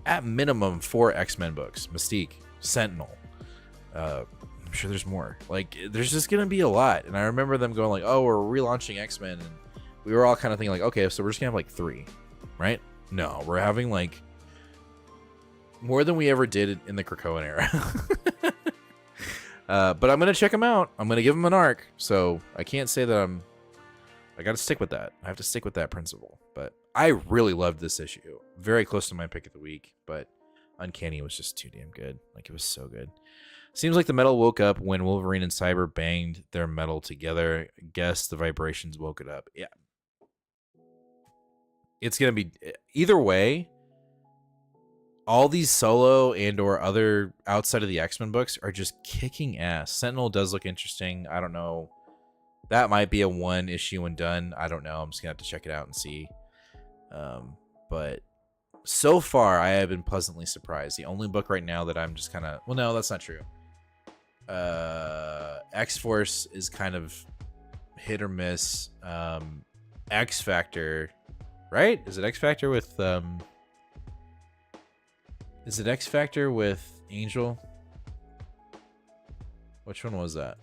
at minimum, 4 X-Men books: Mystique, Sentinel. I'm sure there's more. Like, there's just gonna be a lot. And I remember them going like, "Oh, we're relaunching X-Men," and we were all kind of thinking like, "Okay, so we're just gonna have like 3, right?" No, we're having like more than we ever did in the Krakoan era. But I'm gonna check them out. I'm gonna give them an arc. So I can't say that I gotta stick with that. I have to stick with that principle. But I really loved this issue. Very close to my pick of the week, but Uncanny was just too damn good. Like, it was so good. Seems like the metal woke up when Wolverine and Cyber banged their metal together. Guess the vibrations woke it up. Yeah. It's gonna be either way. All these solo and or other outside of the X-Men books are just kicking ass. Sentinel does look interesting. I don't know. That might be a 1 issue and done. I don't know. I'm just gonna have to check it out and see. But so far, I have been pleasantly surprised. The only book right now that I'm just kind of... Well, no, that's not true. X-Force is kind of hit or miss. X-Factor, right? Is it X-Factor with... Is it X-Factor with Angel? Which one was that?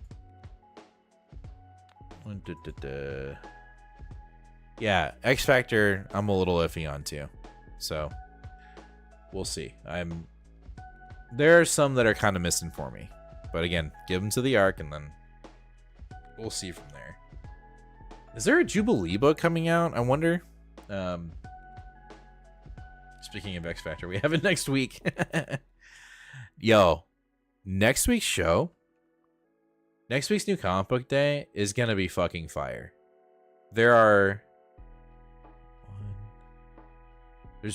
Yeah, X-Factor, I'm a little iffy on too. So, we'll see. There are some that are kind of missing for me. But again, give them to the arc and then we'll see from there. Is there a Jubilee book coming out? I wonder. Speaking of X-Factor, we have it next week. Yo, next week's show, next week's New Comic Book Day is going to be fucking fire. There's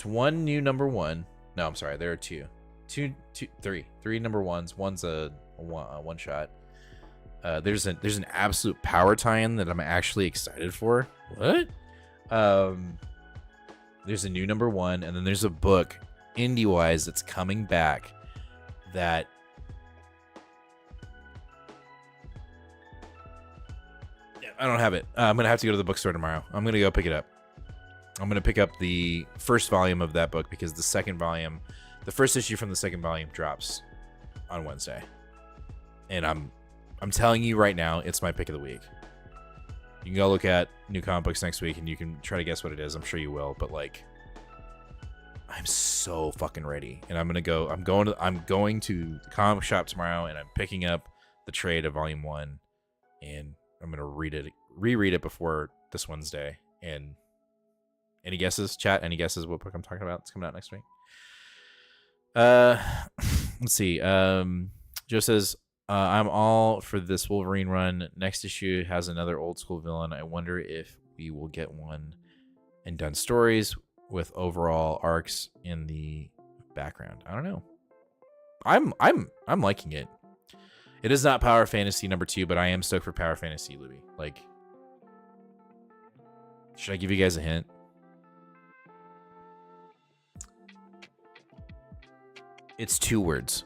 one new number 1. No, I'm sorry. There are 3 number 1s. One's a one shot. There's an absolute power tie-in that I'm actually excited for. What? There's a new number 1, and then there's a book, indie-wise, that's coming back that... I don't have it. I'm going to have to go to the bookstore tomorrow. I'm going to go pick it up. I'm going to pick up the first volume of that book because the second volume, the first issue from the second volume drops on Wednesday. And I'm telling you right now, it's my pick of the week. You can go look at New Comic Books next week and you can try to guess what it is. I'm sure you will, but like, I'm so fucking ready. And I'm going to the comic shop tomorrow and I'm picking up the trade of volume 1 and I'm going to reread it before this Wednesday. And any guesses, chat? Any guesses what book I'm talking about? It's coming out next week. Let's see. Joe says, I'm all for this Wolverine run. Next issue has another old school villain. I wonder if we will get one and done stories with overall arcs in the background. I don't know. I'm liking it. It is not Power Fantasy number 2, but I am stoked for Power Fantasy, Luby. Like, should I give you guys a hint? It's 2 words.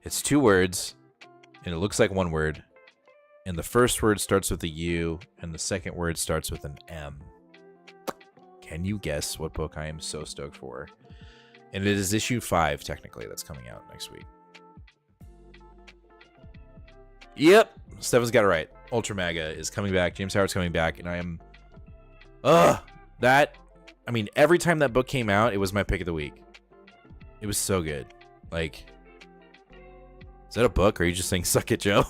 It's 2 words, and it looks like 1 word, and the first word starts with a U, and the second word starts with an M. Can you guess what book I am so stoked for? And it is issue 5, technically, that's coming out next week. Yep, Stefan's got it right. Ultra Mega is coming back. James Howard's coming back, and I am... I mean, every time that book came out, it was my pick of the week. It was so good. Like, is that a book, or are you just saying "suck it, Joe"?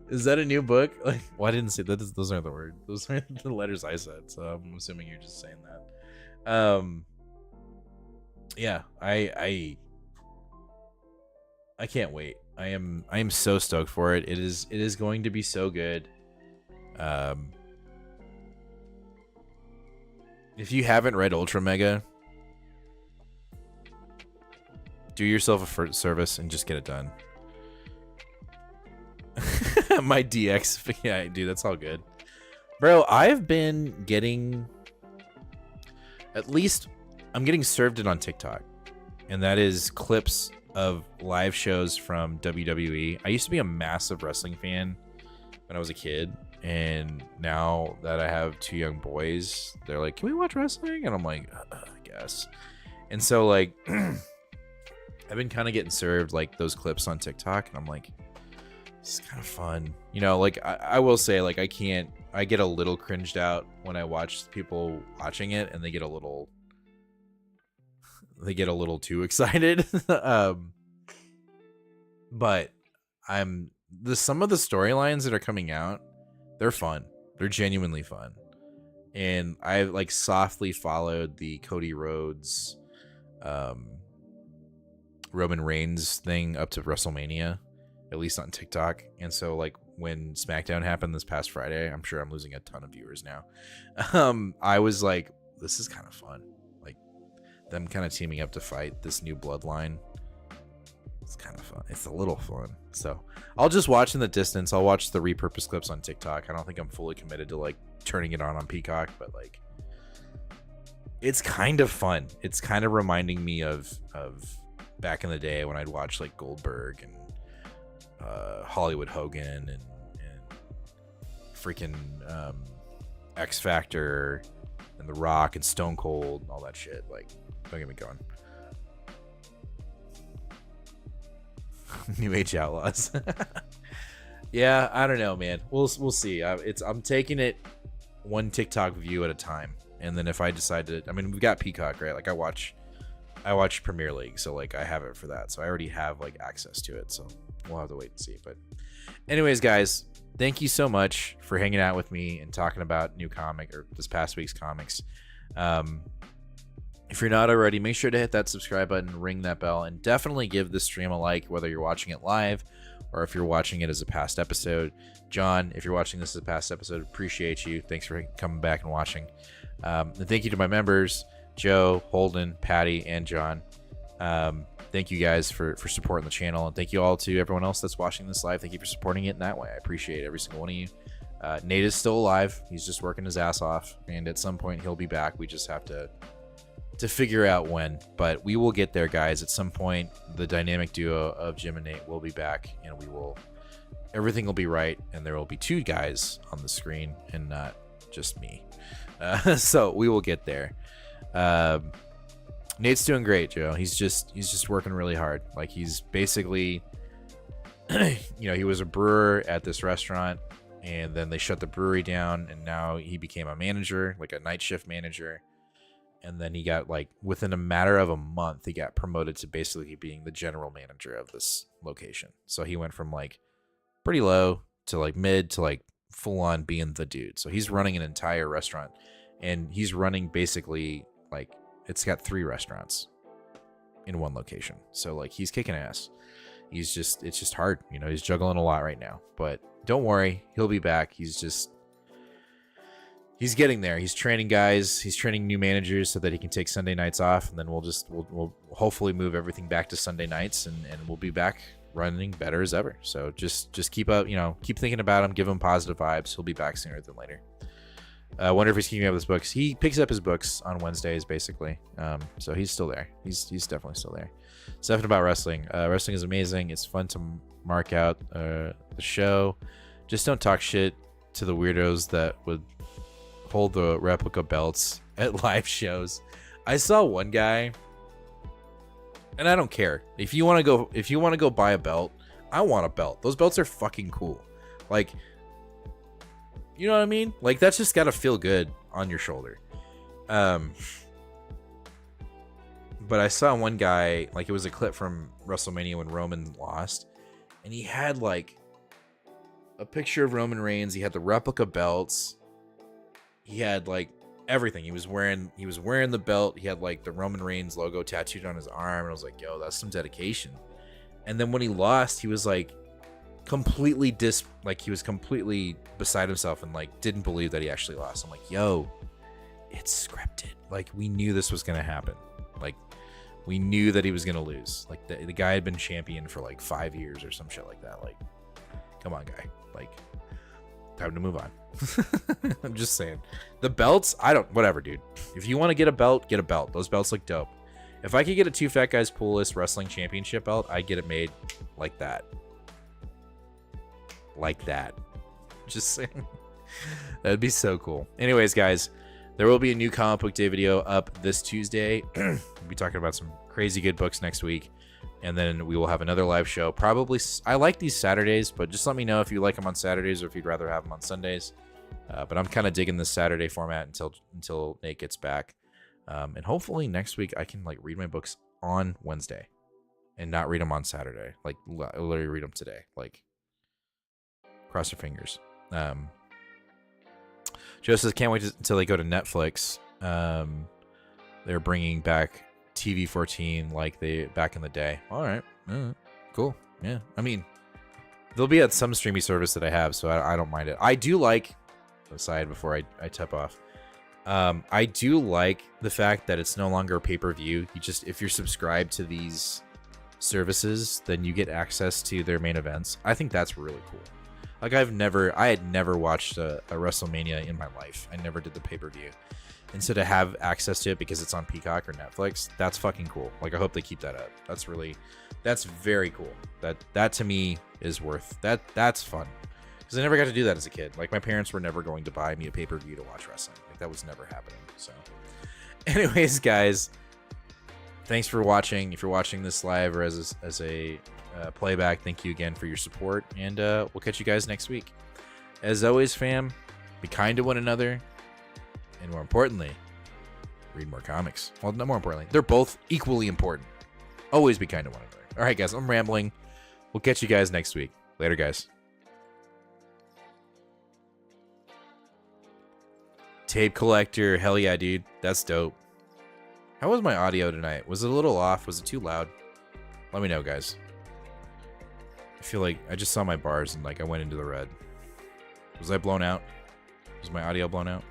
Is that a new book? Like, well, I didn't say that. Those aren't the words. Those aren't the letters I said. So I'm assuming you're just saying that. Yeah, I can't wait. I am so stoked for it. It is going to be so good. If you haven't read Ultra Mega, do yourself a service and just get it done. My DX, yeah, dude, that's all good. Bro, I've been getting, at least, I'm getting served it on TikTok. And that is clips of live shows from WWE. I used to be a massive wrestling fan when I was a kid. And now that I have 2 young boys, they're like, can we watch wrestling? And I'm like, I guess. And so, like, I've been kind of getting served, like, those clips on TikTok. And I'm like, this is kind of fun. You know, like, I will say, like, I get a little cringed out when I watch people watching it. And they get a little too excited. But some of the storylines that are coming out, they're fun. They're genuinely fun. And I like softly followed the Cody Rhodes, Roman Reigns thing up to WrestleMania, at least on TikTok. And so, like, when SmackDown happened this past Friday, I'm sure I'm losing a ton of viewers now. I was like, this is kind of fun. Like, them kind of teaming up to fight this new bloodline. It's kind of fun. It's a little fun. So I'll just watch in the distance. I'll watch the repurposed clips on TikTok. I don't think I'm fully committed to, like, turning it on Peacock, but, like, it's kind of fun. It's kind of reminding me of back in the day when I'd watch, like, Goldberg and Hollywood Hogan and freaking X Factor and The Rock and Stone Cold and all that shit. Like, don't get me going. New Age Outlaws. Yeah, I don't know, man. We'll see. I'm taking it one TikTok view at a time, and then if I decide to, I mean, we've got Peacock, right? Like, I watch Premier League, so, like, I have it for that, so I already have, like, access to it. So we'll have to wait and see. But anyways, guys, thank you so much for hanging out with me and talking about new comic, or this past week's comics. If you're not already, make sure to hit that subscribe button, ring that bell, and definitely give this stream a like, whether you're watching it live or if you're watching it as a past episode. John, if you're watching this as a past episode, appreciate you. Thanks for coming back and watching. And thank you to my members, Joe, Holden, Patty, and John. Thank you guys for supporting the channel, and thank you all to everyone else that's watching this live. Thank you for supporting it in that way. I appreciate every single one of you. Nate is still alive. He's just working his ass off, and at some point he'll be back. We just have to figure out when, but we will get there, guys. At some point, the dynamic duo of Jim and Nate will be back, and everything will be right, and there will be 2 guys on the screen and not just me. So we will get there. Nate's doing great, Joe. He's just working really hard. Like, he's basically, you know, he was a brewer at this restaurant, and then they shut the brewery down, and now he became a manager, like a night shift manager. And then he got, like, within a matter of a month, he got promoted to basically being the general manager of this location. So he went from, like, pretty low to, like, mid to, like, full on being the dude. So he's running an entire restaurant, and he's running basically, like, it's got 3 restaurants in one location. So, like, he's kicking ass. It's just hard. You know, he's juggling a lot right now, but don't worry. He'll be back. He's getting there. He's training guys. He's training new managers so that he can take Sunday nights off, and then we'll hopefully move everything back to Sunday nights, and we'll be back running better as ever. So just keep up, you know, keep thinking about him, give him positive vibes. He'll be back sooner than later. I wonder if he's keeping up with his books. He picks up his books on Wednesdays, basically. So he's still there. He's definitely still there. Stuff about wrestling. Wrestling is amazing. It's fun to mark out the show. Just don't talk shit to the weirdos that would hold the replica belts at live shows. I saw one guy, and I don't care if you want to go buy a belt. I want a belt. Those belts are fucking cool. Like, you know what I mean? Like, that's just gotta feel good on your shoulder. But I saw one guy, like, it was a clip from WrestleMania when Roman lost, and he had like a picture of Roman Reigns. He had the replica belts. He had like everything. He was wearing the belt. He had like the Roman Reigns logo tattooed on his arm, and I was like, yo, that's some dedication. And then when he lost, he was like completely he was completely beside himself and like didn't believe that he actually lost. I'm like, yo, it's scripted. Like, we knew this was gonna happen. Like, we knew that he was gonna lose. Like, the guy had been champion for like 5 years or some shit like that. Like, come on, guy. Like, time to move on. I'm just saying. The belts, whatever, dude. If you want to get a belt, get a belt. Those belts look dope. If I could get a Two Fat Guys Pool List Wrestling Championship belt, I'd get it made like that. Like that. Just saying. That'd be so cool. Anyways, guys, there will be a new comic book day video up this Tuesday. We'll be talking about some crazy good books next week. And then we will have another live show. Probably, I like these Saturdays, but just let me know if you like them on Saturdays or if you'd rather have them on Sundays. But I'm kind of digging this Saturday format until Nate gets back. And hopefully next week I can like read my books on Wednesday and not read them on Saturday. Like, literally read them today. Like, cross your fingers. Joe says, can't wait until they go to Netflix. They're bringing back TV-14 like they back in the day. All right. Cool. Yeah. I mean, they'll be at some streaming service that I have, so I don't mind it. I do like, aside before I tip off, I do like the fact that it's no longer a pay-per-view. If you're subscribed to these services, then you get access to their main events. I think that's really cool. Like, I had never watched a WrestleMania in my life. I never did the pay-per-view. And so to have access to it because it's on Peacock or Netflix, that's fucking cool. Like, I hope they keep that up. That's very cool. That to me is that's fun. Because I never got to do that as a kid. Like, my parents were never going to buy me a pay-per-view to watch wrestling. Like, that was never happening. So anyways, guys, thanks for watching. If you're watching this live or as a playback, thank you again for your support, and we'll catch you guys next week. As always, fam, be kind to one another, and more importantly, read more comics. Well, not more importantly, they're both equally important. Always be kind to one another. All right, guys, I'm rambling. We'll catch you guys next week. Later, guys. Tape collector, hell yeah, dude. That's dope. How was my audio tonight? Was it a little off? Was it too loud? Let me know, guys. I feel like I just saw my bars and like I went into the red. Was I blown out? Was my audio blown out?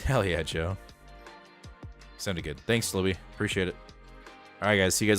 Hell yeah, Joe. Sounded good. Thanks, Libby. Appreciate it. All right, guys. See you guys later.